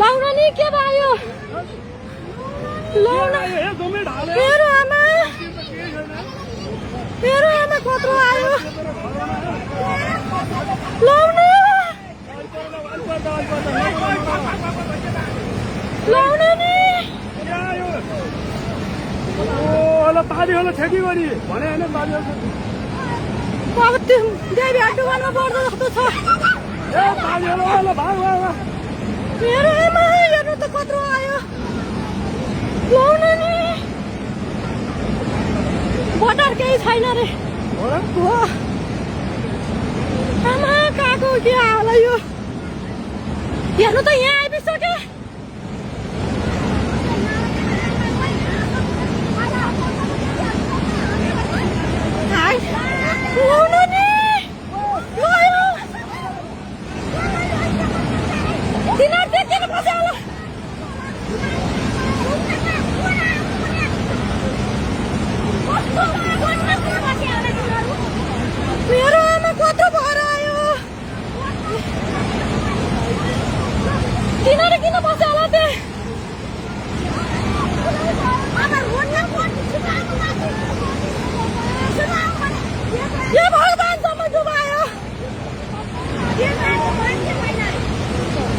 लाउन नि के भयो लाउन मेरो आमा कत्रो आयो लाउन लाउन नि होला पानी होला छेकी गरी भने हैन पानी होला अब त्यो देवी हट्टुवानमा पर्दो जस्तो छ ए पानी होला भाग मेरो आमा हेर्नु त कत्रो आयो लाउन नि बटर केही छैन रे हो आमा काको के होला यो हेर्नु त यहाँ आइपुग्यो लाउन नि गयो तिनीहरू देख्दैन पछि होला मेरो आमा कत्रो भएर आयो तिनीहरू किन बस्यो होला त्यहाँ यो भगवानसम्म डुबायो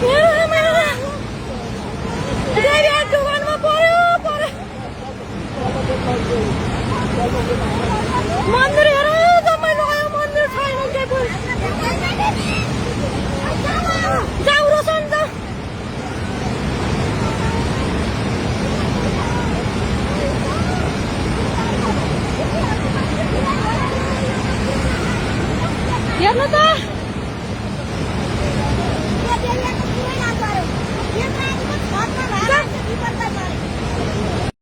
मेरो आमा देवी डुबानमा पर्यो मन्दिर हेर जम्मै लगायो मन्दिर छैन के जाऊ रोशन त हेर्नु त